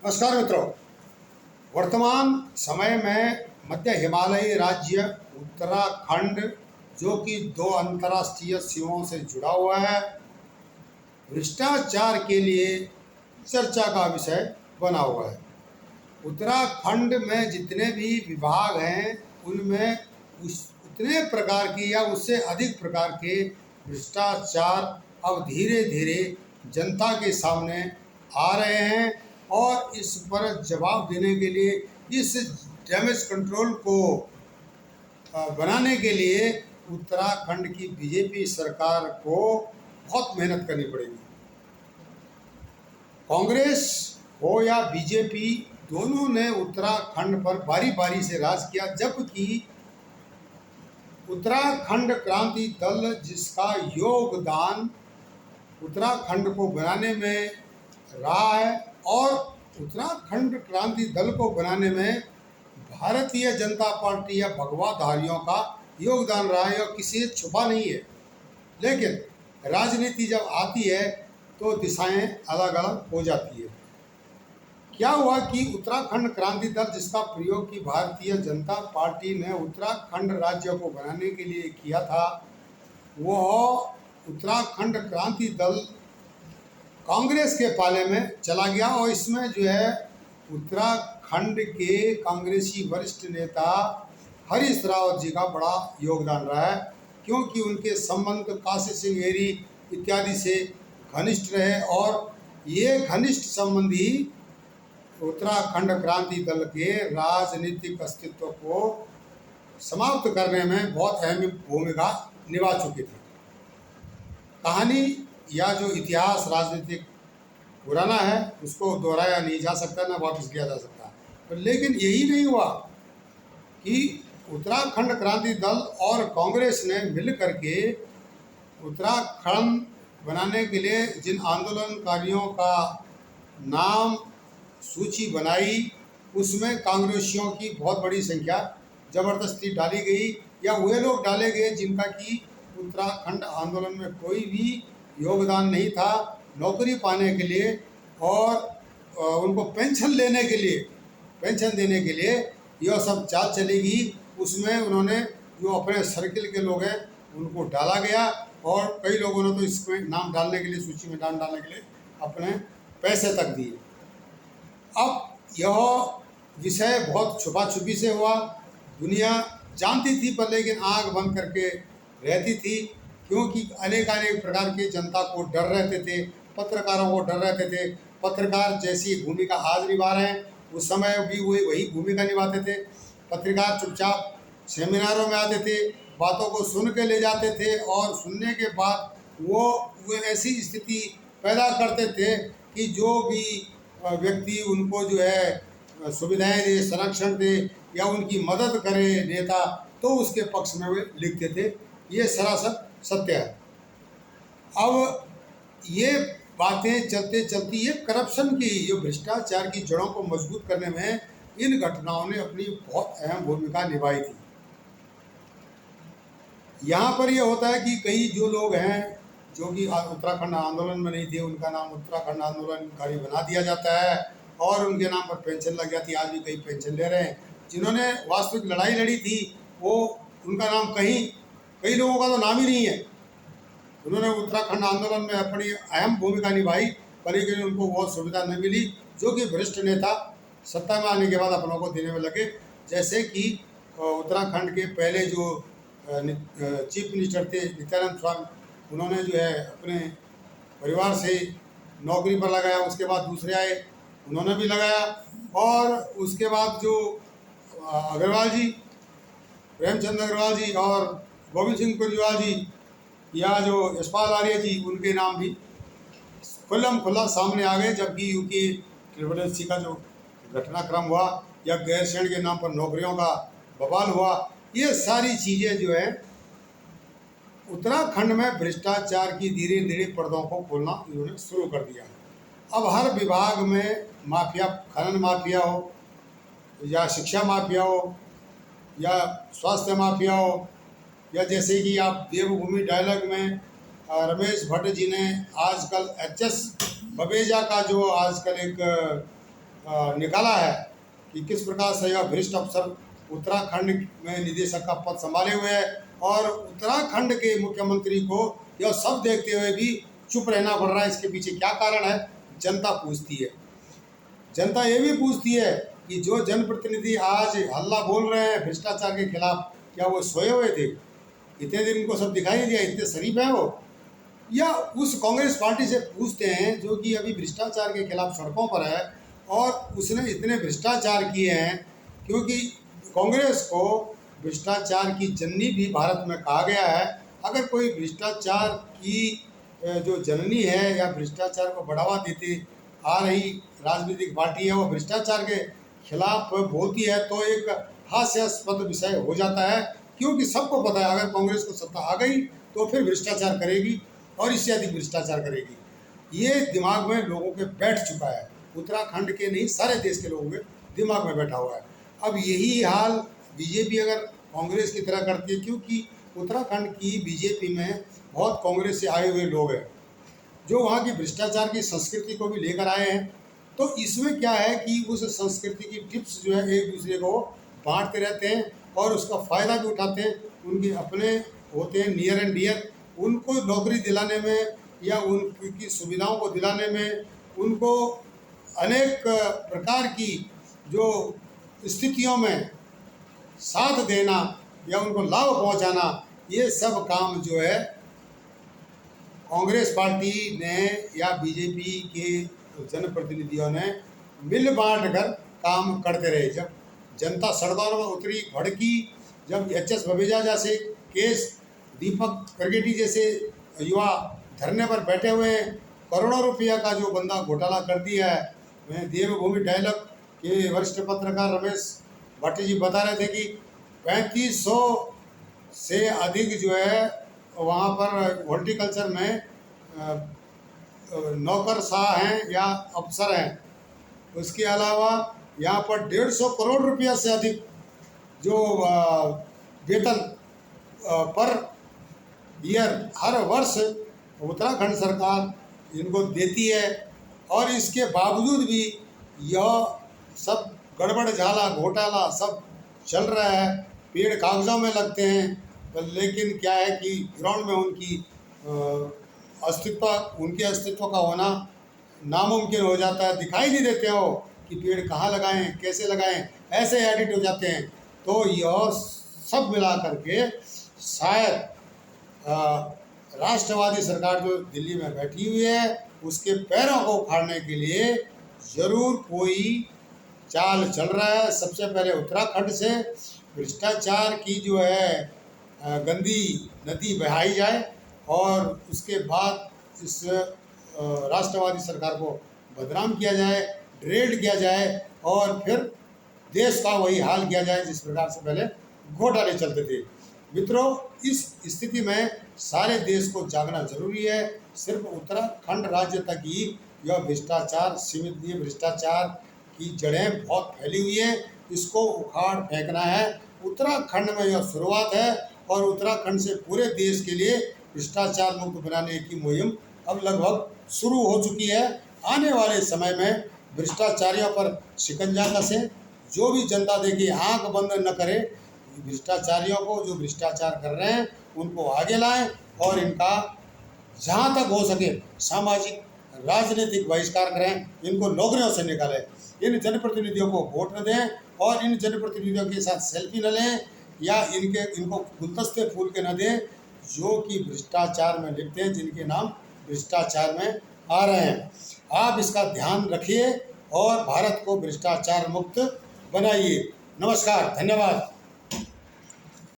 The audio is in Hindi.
नमस्कार मित्रों। वर्तमान समय में मध्य हिमालयी राज्य उत्तराखंड, जो कि दो अंतर्राष्ट्रीय सीमाओं से जुड़ा हुआ है, भ्रष्टाचार के लिए चर्चा का विषय बना हुआ है। उत्तराखंड में जितने भी विभाग हैं उनमें उतने प्रकार की या उससे अधिक प्रकार के भ्रष्टाचार अब धीरे धीरे जनता के सामने आ रहे हैं और इस पर जवाब देने के लिए, इस डैमेज कंट्रोल को बनाने के लिए उत्तराखंड की बीजेपी सरकार को बहुत मेहनत करनी पड़ेगी। कांग्रेस हो या बीजेपी, दोनों ने उत्तराखंड पर बारी बारी से राज किया, जबकि उत्तराखंड क्रांति दल, जिसका योगदान उत्तराखंड को बनाने में रहा है और उत्तराखंड क्रांति दल को बनाने में भारतीय जनता पार्टी या भगवाधारियों का योगदान रहा है और किसी से छुपा नहीं है। लेकिन राजनीति जब आती है तो दिशाएं अलग अलग हो जाती है। क्या हुआ कि उत्तराखंड क्रांति दल, जिसका प्रयोग की भारतीय जनता पार्टी ने उत्तराखंड राज्य को बनाने के लिए किया था, वह उत्तराखंड क्रांति दल कांग्रेस के पाले में चला गया और इसमें जो है उत्तराखंड के कांग्रेसी वरिष्ठ नेता हरीश रावत जी का बड़ा योगदान रहा है, क्योंकि उनके संबंध काशी सिंह हेरी इत्यादि से घनिष्ठ रहे और ये घनिष्ठ संबंधी उत्तराखंड क्रांति दल के राजनीतिक अस्तित्व को समाप्त करने में बहुत अहम भूमिका निभा चुके थे। कहानी या जो इतिहास राजनीतिक पुराना है उसको दोहराया नहीं जा सकता, ना वापस किया जा सकता। पर लेकिन यही नहीं हुआ कि उत्तराखंड क्रांति दल और कांग्रेस ने मिल करके उत्तराखंड बनाने के लिए जिन आंदोलनकारियों का नाम सूची बनाई, उसमें कांग्रेसियों की बहुत बड़ी संख्या जबरदस्ती डाली गई या वे लोग डाले गए जिनका कि उत्तराखंड आंदोलन में कोई भी योगदान नहीं था। नौकरी पाने के लिए और उनको पेंशन लेने के लिए, पेंशन देने के लिए यह सब चाल चलेगी। उसमें उन्होंने जो अपने सर्किल के लोग हैं उनको डाला गया और कई लोगों ने तो इसमें नाम डालने के लिए, सूची में नाम डालने के लिए अपने पैसे तक दिए। अब यह विषय बहुत छुपा छुपी से हुआ, दुनिया जानती थी पर लेकिन आंख बंद करके रहती थी, क्योंकि अनेक प्रकार की जनता को डर रहते थे, पत्रकारों को डर रहते थे। पत्रकार जैसी भूमिका आज निभा रहे हैं, उस समय भी वही भूमिका निभाते थे। पत्रकार चुपचाप सेमिनारों में आते थे, बातों को सुन के ले जाते थे और सुनने के बाद वो ऐसी स्थिति पैदा करते थे कि जो भी व्यक्ति उनको जो है सुविधाएं दे, संरक्षण दे या उनकी मदद करे नेता, तो उसके पक्ष में वे लिखते थे। ये सरासर सत्य है। अब ये बातें चलते चलती ये करप्शन की, ये भ्रष्टाचार की जड़ों को मजबूत करने में इन घटनाओं ने अपनी बहुत अहम भूमिका निभाई थी। यहाँ पर यह होता है कि कई जो लोग हैं जो कि उत्तराखंड आंदोलन में नहीं थे, उनका नाम उत्तराखंड आंदोलनकारी बना दिया जाता है और उनके नाम पर पेंशन लग जाती है। आज भी कई पेंशन ले रहे हैं। जिन्होंने वास्तविक लड़ाई लड़ी थी वो, उनका नाम कई लोगों का तो नाम ही नहीं है। उन्होंने उत्तराखंड आंदोलन में अपनी अहम भूमिका निभाई, पर लेकिन उनको वो सुविधा नहीं मिली जो कि भ्रष्ट नेता सत्ता में आने के बाद अपनों को देने में लगे। जैसे कि उत्तराखंड के पहले जो चीफ मिनिस्टर थे नित्यानंद स्वामी, उन्होंने जो है अपने परिवार से नौकरी पर लगाया, उसके बाद दूसरे आए उन्होंने भी लगाया, और उसके बाद जो अग्रवाल जी, प्रेमचंद अग्रवाल जी और गोविंद सिंह कुरजवाल जी या जो यशपाल आर्य जी, उनके नाम भी खुल्लम खुल्ला सामने आ गए। जबकि यूपी ट्रिब्यूनल का जो घटनाक्रम हुआ या गैरसैंण के नाम पर नौकरियों का बवाल हुआ, ये सारी चीज़ें जो है उत्तराखंड में भ्रष्टाचार की धीरे धीरे पर्दों को खोलना इन्होंने शुरू कर दिया। अब हर विभाग में माफिया, खनन माफिया हो या शिक्षा माफिया हो या स्वास्थ्य माफिया हो, या जैसे कि आप देवभूमि डायलॉग में रमेश भट्ट जी ने आजकल एच.एस. बवेजा का जो आजकल एक निकाला है कि किस प्रकार से यह भ्रष्ट अफसर उत्तराखंड में निदेशक का पद संभाले हुए है और उत्तराखंड के मुख्यमंत्री को यह सब देखते हुए भी चुप रहना पड़ रहा है। इसके पीछे क्या कारण है, जनता पूछती है। जनता ये भी पूछती है कि जो जनप्रतिनिधि आज हल्ला बोल रहे हैं भ्रष्टाचार के खिलाफ, क्या वो सोए हुए थे? इतने दिन उनको सब दिखाई नहीं दिया? इतने शरीफ हैं वो? या उस कांग्रेस पार्टी से पूछते हैं जो कि अभी भ्रष्टाचार के खिलाफ सड़कों पर है और उसने इतने भ्रष्टाचार किए हैं, क्योंकि कांग्रेस को भ्रष्टाचार की जननी भी भारत में कहा गया है। अगर कोई भ्रष्टाचार की जो जननी है या भ्रष्टाचार को बढ़ावा देती आ रही राजनीतिक पार्टी है, वो भ्रष्टाचार के खिलाफ बोलती है तो एक हास्यास्पद विषय हो जाता है, क्योंकि सबको पता है अगर कांग्रेस को सत्ता आ गई तो फिर भ्रष्टाचार करेगी और इससे अधिक भ्रष्टाचार करेगी। ये दिमाग में लोगों के बैठ चुका है, उत्तराखंड के नहीं सारे देश के लोगों के दिमाग में बैठा हुआ है। अब यही हाल बीजेपी अगर कांग्रेस की तरह करती है, क्योंकि उत्तराखंड की बीजेपी में बहुत कांग्रेस से आए हुए लोग हैं जो वहाँ की भ्रष्टाचार की संस्कृति को भी लेकर आए हैं। तो इसमें क्या है कि उस संस्कृति की टिप्स जो है एक दूसरे को बांटते रहते हैं और उसका फ़ायदा भी उठाते हैं। उनके अपने होते हैं नियर एंड डियर, उनको नौकरी दिलाने में या उनकी सुविधाओं को दिलाने में, उनको अनेक प्रकार की जो स्थितियों में साथ देना या उनको लाभ पहुंचाना, ये सब काम जो है कांग्रेस पार्टी ने या बीजेपी के जनप्रतिनिधियों ने मिल बांट कर काम करते रहे। जब जनता सड़कों पर उतरी, भड़की, जब एच.एस. बवेजा जैसे केस, दीपक करगेटी जैसे युवा धरने पर बैठे हुए हैं, करोड़ों रुपया का जो बंदा घोटाला कर दिया है। मैं देवभूमि डायलॉग के वरिष्ठ पत्रकार रमेश भट्टी जी बता रहे थे कि 3500 से अधिक जो है वहाँ पर हॉर्टिकल्चर में नौकरशाह हैं या अफसर हैं। उसके अलावा यहाँ पर 150 करोड़ रुपया से अधिक जो वेतन पर ईयर हर वर्ष उत्तराखंड सरकार इनको देती है, और इसके बावजूद भी यह सब गड़बड़ झाला घोटाला सब चल रहा है। पेड़ कागज़ों में लगते हैं, लेकिन क्या है कि ग्राउंड में उनके अस्तित्व का होना नामुमकिन हो जाता है। दिखाई नहीं देते हो कि पेड़ कहाँ लगाएं, कैसे लगाएं, ऐसे एडिट हो जाते हैं। तो यह सब मिला करके शायद राष्ट्रवादी सरकार जो दिल्ली में बैठी हुई है उसके पैरों को उखाड़ने के लिए ज़रूर कोई चाल चल रहा है। सबसे पहले उत्तराखंड से भ्रष्टाचार की जो है गंदी नदी बहाई जाए और उसके बाद इस राष्ट्रवादी सरकार को बदनाम किया जाए, ड्रेड किया जाए और फिर देश का वही हाल किया जाए जिस प्रकार से पहले घोटाले चलते थे। मित्रों, इस स्थिति में सारे देश को जागना जरूरी है। सिर्फ उत्तराखंड राज्य तक ही यह भ्रष्टाचार सीमित नहीं है। भ्रष्टाचार की जड़ें बहुत फैली हुई हैं, इसको उखाड़ फेंकना है। उत्तराखंड में यह शुरुआत है और उत्तराखंड से पूरे देश के लिए भ्रष्टाचार मुक्त बनाने की मुहिम अब लगभग शुरू हो चुकी है। आने वाले समय में भ्रष्टाचारियों पर शिकंजा कसें, जो भी जनता देखी आंख बंद न करे, भ्रष्टाचारियों को जो भ्रष्टाचार कर रहे हैं उनको आगे लाएं और इनका जहाँ तक हो सके सामाजिक राजनीतिक बहिष्कार करें, इनको नौकरियों से निकालें। इन जनप्रतिनिधियों को वोट न दें और इन जनप्रतिनिधियों के साथ सेल्फी न लें या इनको गुलदस्ते फूल के न दें जो कि भ्रष्टाचार में लिखते हैं, जिनके नाम भ्रष्टाचार में आ रहे हैं। आप इसका ध्यान रखिए और भारत को भ्रष्टाचार मुक्त बनाइए। नमस्कार, धन्यवाद।